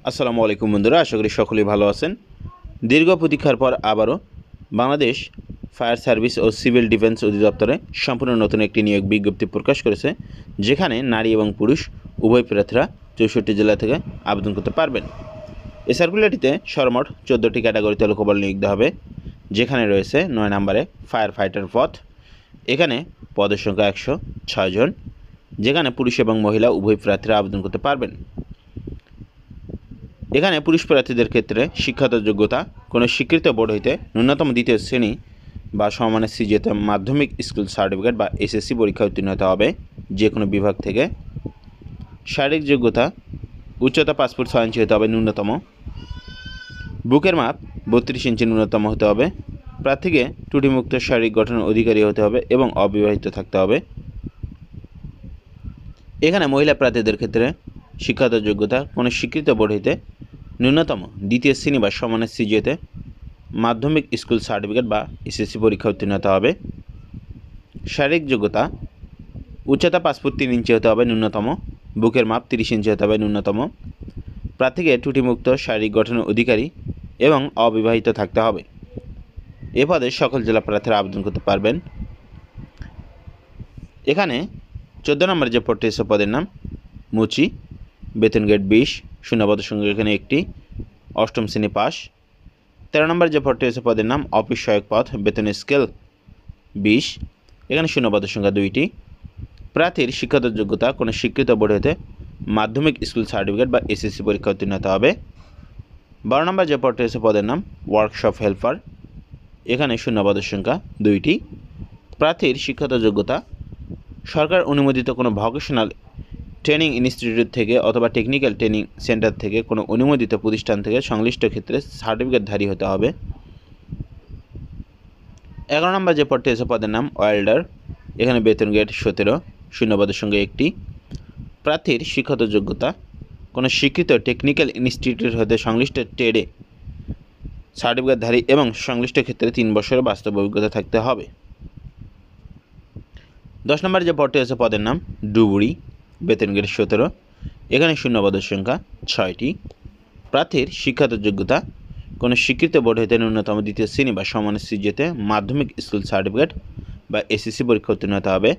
আসসালামু আলাইকুম বন্ধুরা, আশা করি সকলেই ভালো আছেন। দীর্ঘ প্রতীক্ষার পর আবারও বাংলাদেশ ফায়ার সার্ভিস ও সিভিল ডিফেন্স অধিদপ্তরে সম্পূর্ণ নতুন একটি নিয়োগ বিজ্ঞপ্তি প্রকাশ করেছে, যেখানে নারী এবং পুরুষ উভয় প্রার্থীরা 64 জেলা থেকে আবেদন করতে পারবেন। এই সার্কুলারটিতে সর্বমোট 14টি ক্যাটাগরিতে লোকবল নিয়োগ দেওয়া হবে, যেখানে রয়েছে 9 নম্বরে ফায়ার ফাইটার পদ। এখানে পদের সংখ্যা 106 জন, যেখানে পুরুষ এবং মহিলা উভয় প্রার্থীরা আবেদন করতে পারবেন। এখানে পুরুষ প্রার্থীদের ক্ষেত্রে শিক্ষাগত যোগ্যতা কোনো স্বীকৃত বোর্ড হইতে ন্যূনতম দ্বিতীয় শ্রেণী বা সমমানের সিজিতে মাধ্যমিক স্কুল সার্টিফিকেট বা এসএসসি পরীক্ষা উত্তীর্ণ হতে হবে যে কোনো বিভাগ থেকে। শারীরিক যোগ্যতা উচ্চতা 5 ফুট 6 ইঞ্চি হতে হবে ন্যূনতম। বুকের মাপ 32 ইঞ্চি ন্যূনতম হতে হবে। প্রার্থীকে ত্রুটিমুক্ত শারীরিক গঠনের অধিকারী হতে হবে এবং অবিবাহিত থাকতে হবে। এখানে মহিলা প্রার্থীদের ক্ষেত্রে শিক্ষাগত যোগ্যতা কোনো স্বীকৃত বোর্ড হইতে ন্যূনতম দ্বিতীয় শ্রেণী বা সমানের সিজিতে মাধ্যমিক স্কুল সার্টিফিকেট বা এসএসসি পরীক্ষা উত্তীর্ণ হতে হবে। শারীরিক যোগ্যতা উচ্চতা 5 ফুট 3 ইঞ্চি হতে হবে ন্যূনতম। বুকের মাপ 30 ইঞ্চি হতে হবে ন্যূনতম। প্রার্থীকে ত্রুটিমুক্ত শারীরিক গঠনের অধিকারী এবং অবিবাহিত থাকতে হবে। এ পদে সকল জেলা প্রার্থীরা আবেদন করতে পারবেন। এখানে 14 নম্বর যে পদটি আছে পদের নাম মুচি, বেতন গ্রেড 20, শূন্যপদের সঙ্গে এখানে একটি, 8ম শ্রেণী পাস। 13 নম্বর যে পদটি আছে পদের নাম অফিস সহায়ক পদ, বেতন স্কেল 20, এখানে শূন্যপদের সংখ্যা 2টি। প্রার্থীর শিক্ষাগত যোগ্যতা কোনো স্বীকৃত বোর্ড হতে মাধ্যমিক স্কুল সার্টিফিকেট বা এসএসসি পরীক্ষা উত্তীর্ণ হতে হবে। 12 নম্বর যে পদটি আছে পদের নাম ওয়ার্কশপ হেল্পার, এখানে শূন্যপদের সংখ্যা 2টি। প্রার্থীর শিক্ষাগত যোগ্যতা সরকার অনুমোদিত কোনো ভোকেশনাল ট্রেনিং ইনস্টিটিউট থেকে অথবা টেকনিক্যাল ট্রেনিং সেন্টার থেকে কোনো অনুমোদিত প্রতিষ্ঠান থেকে সংশ্লিষ্ট ক্ষেত্রে সার্টিফিকেটধারী হতে হবে। 11 নম্বর যে পদটি আছে পদের নাম ওয়েল্ডার, এখানে বেতন গ্রেড 17, শূন্যপদের সঙ্গে একটি। প্রার্থীর শিক্ষাগত যোগ্যতা কোনো স্বীকৃত টেকনিক্যাল ইনস্টিটিউট হতে সংশ্লিষ্ট ট্রেডে সার্টিফিকেটধারী এবং সংশ্লিষ্ট ক্ষেত্রে 3 বছরের বাস্তব অভিজ্ঞতা থাকতে হবে। 10 নম্বর যে পদটি আছে পদের নাম ডুবুরি, বেতন গ্রেড 17, এখানে শূন্যপদের সংখ্যা 6টি। প্রার্থীর শিক্ষাগত যোগ্যতা কোনো স্বীকৃত বোর্ড হতে ন্যূনতম দ্বিতীয় শ্রেণী বা সমানের সিজিতে মাধ্যমিক স্কুল সার্টিফিকেট বা এসএসসি পরীক্ষা উত্তীর্ণ হতে হবে।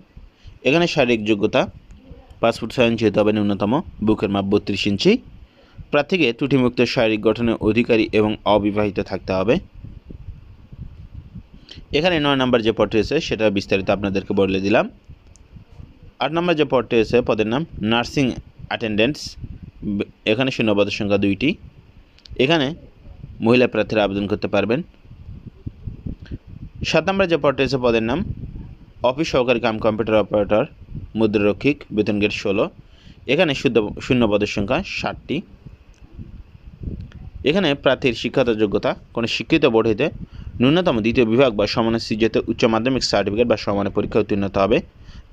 এখানে শারীরিক যোগ্যতা 5 ফুট 6 ইঞ্চি হতে হবে ন্যূনতম। বুকের মাপ 32 ইঞ্চি। প্রার্থীকে ত্রুটিমুক্ত শারীরিক গঠনের অধিকারী এবং অবিবাহিত থাকতে হবে। এখানে 9 নম্বর যে পদটি আছে সেটা বিস্তারিত আপনাদেরকে বলে দিলাম। 8 নম্বর যে পদটি আছে পদের নাম নার্সিং অ্যাটেন্ডেন্টস, এখানে শূন্যপদের সংখ্যা 2টি। এখানে মহিলা প্রার্থীরা আবেদন করতে পারবেন। 7 নম্বর যে পদটি আছে পদের নাম অফিস সহকারী কাম কম্পিউটার অপারেটর মুদ্রারক্ষিক, বেতন গ্রেড 16, এখানে শূন্যপদের সংখ্যা 60টি। এখানে প্রার্থীর শিক্ষাগত যোগ্যতা কোনো স্বীকৃত বোর্ড হইতে ন্যূনতম দ্বিতীয় বিভাগ বা সমানের সিজিতে উচ্চ মাধ্যমিক সার্টিফিকেট বা সমানের পরীক্ষা উত্তীর্ণ হতে হবে।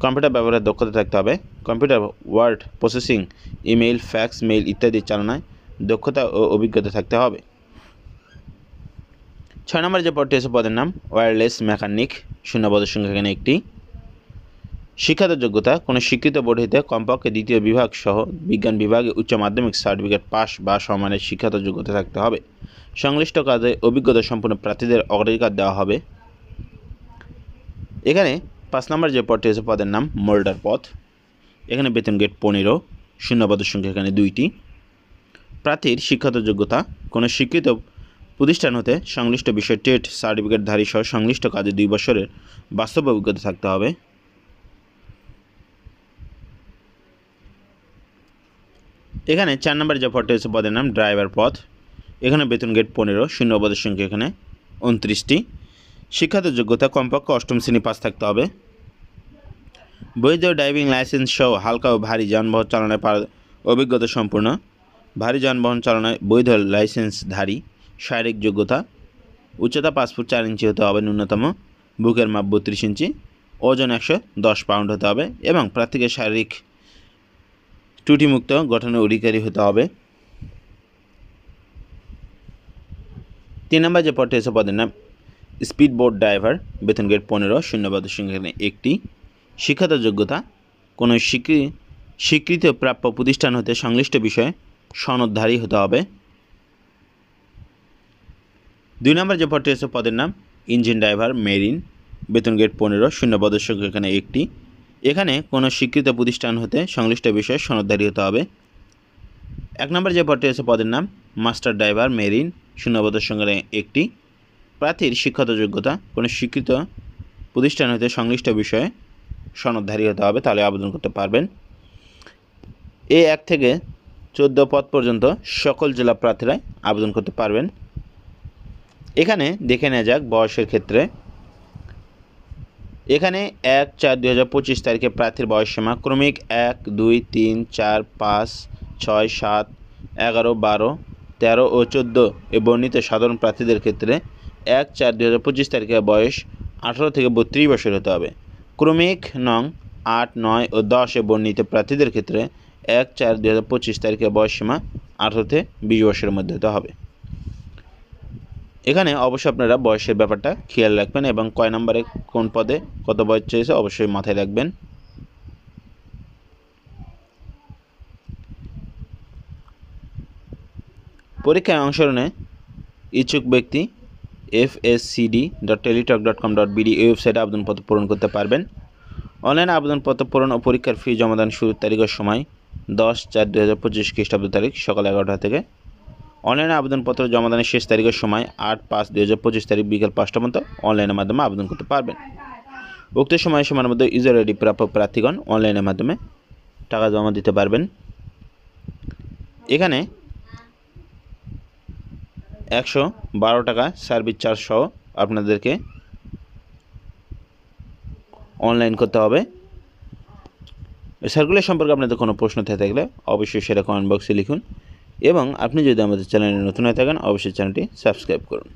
কম্পিউটার ব্যবহারের দক্ষতা থাকতে হবে। Computer word processing, email, fax, mail ইত্যাদি চালনায় দক্ষতা ও অভিজ্ঞতা থাকতে হবে। 6 নম্বর যে পদটি আছে পদের নাম ওয়্যারলেস মেকানিক, শূন্যপদের সংখ্যা এখানে একটি। শিক্ষাগত যোগ্যতা কোনো স্বীকৃত বোর্ড হইতে কমপক্ষে দ্বিতীয় বিভাগ সহ বিজ্ঞান বিভাগে উচ্চ মাধ্যমিক সার্টিফিকেট পাস বা সমানের শিক্ষাগত যোগ্যতা থাকতে হবে। সংশ্লিষ্ট কাজে অভিজ্ঞতা সম্পন্ন প্রার্থীদের অগ্রাধিকার দেওয়া হবে। এখানে 5 নম্বর যে পদটি আছে পদের নাম মোল্ডার পদ, এখানে বেতন গ্রেড 15, শূন্যপদের সংখ্যা এখানে 2টি। প্রার্থীর শিক্ষাগত যোগ্যতা কোনো স্বীকৃত প্রতিষ্ঠান হতে সংশ্লিষ্ট বিষয় ট্রেড সার্টিফিকেটধারী সহ সংশ্লিষ্ট কাজে 2 বছরের বাস্তব অভিজ্ঞতা থাকতে হবে। এখানে 4 নম্বর যে পদটি আছে পদের নাম ড্রাইভার পদ, এখানে বেতন গ্রেড 15, শূন্যপদের সংখ্যা এখানে 29টি। শিক্ষাগত যোগ্যতা কমপক্ষে 8ম শ্রেণী পাস থাকতে হবে। বৈধ ড্রাইভিং লাইসেন্স সহ হালকা ও ভারী যানবাহন চালানোর অভিজ্ঞতা সম্পূর্ণ, ভারী যানবাহন চালানোয় বৈধ লাইসেন্সধারী। শারীরিক যোগ্যতা উচ্চতা 5 ফুট 4 ইঞ্চি হতে হবে ন্যূনতম। বুকের মাপ 32 ইঞ্চি, ওজন 110 পাউন্ড হতে হবে এবং প্রার্থীকে শারীরিক ত্রুটিমুক্ত গঠনের অধিকারী হতে হবে। 3 নম্বর যে পদটি আছে পদের নাম স্পিড বোট ড্রাইভার, বেতন গ্রেড 15, শূন্যপদের সংখ্যা এখানে একটি। শিক্ষাগত যোগ্যতা কোনো স্বীকৃত প্রাপ্য প্রতিষ্ঠান হতে সংশ্লিষ্ট বিষয়ে সনদধারী হতে হবে। 2 নম্বর যে পদটি আছে পদের নাম ইঞ্জিন ড্রাইভার মেরিন, বেতন গ্রেড 15, শূন্যপদের সংখ্যা এখানে একটি। এখানে কোনো স্বীকৃত প্রতিষ্ঠান হতে সংশ্লিষ্ট বিষয়ে সনদধারী হতে হবে। 1 নম্বর যে পদটি আছে পদের নাম মাস্টার ড্রাইভার মেরিন, শূন্যপদের সংখ্যা একটি। প্রার্থীর শিক্ষাগত যোগ্যতা কোনো স্বীকৃত প্রতিষ্ঠান হতে সংশ্লিষ্ট বিষয়ে সনদধারী হতে হবে, তাহলে আবেদন করতে পারবেন। এই 1 থেকে 14 পদ পর্যন্ত সকল জেলা প্রার্থীরাই আবেদন করতে পারবেন। এখানে দেখে নেওয়া যাক বয়সের ক্ষেত্রে। এখানে 1/4/2025 তারিখে প্রার্থীর বয়সসীমা ক্রমিক 1, 2, 3, 4, 5, 6, 7, 11, 12, 13 ও 14 এ বর্ণিত সাধারণ প্রার্থীদের ক্ষেত্রে 1/4/2025 তারিখে বয়স 18 থেকে 32 বছর হতে হবে। ক্রমিক নং 8, 9 ও 10 এ বর্ণিত প্রার্থীদের ক্ষেত্রে 1/4/2025 তারিখে বয়সসীমা 18 থেকে 20 বছরের মধ্যে হতে হবে। এখানে অবশ্যই আপনারা বয়সের ব্যাপারটা খেয়াল রাখবেন এবং কয় নম্বরে কোন পদে কত বয়স চেয়েছে অবশ্যই মাথায় রাখবেন। পরীক্ষায় অংশগ্রহণে ইচ্ছুক ব্যক্তি fscd.teletalk.com.bd এই ওয়েবসাইটে আবেদনপত্র পূরণ করতে পারবেন। অনলাইনে আবেদনপত্র পূরণ ও পরীক্ষার ফি জমাদান শুরুর তারিখের সময় 10/4/2025 খ্রিস্টাব্দ তারিখ সকাল 11টা থেকে। অনলাইনে আবেদনপত্র জমাদানের শেষ তারিখের সময় 8/5/2025 তারিখ বিকেল 5টা পর্যন্ত অনলাইনের মাধ্যমে আবেদন করতে পারবেন। উক্ত সময়সীমার মধ্যে ইউজার আইডি প্রাপ্য প্রার্থীগণ অনলাইনের মাধ্যমে টাকা জমা দিতে পারবেন। এখানে 112 টাকা সার্ভিস চার্জ সহ আপনাদেরকে অনলাইন করতে হবে। সার্কুলার সম্পর্কে আপনাদের কোনো প্রশ্ন থেকে থাকলে অবশ্যই সেটা কমেন্ট বক্সে লিখুন এবং আপনি যদি আমাদের চ্যানেলে নতুন হয়ে থাকেন অবশ্যই চ্যানেলটি সাবস্ক্রাইব করুন।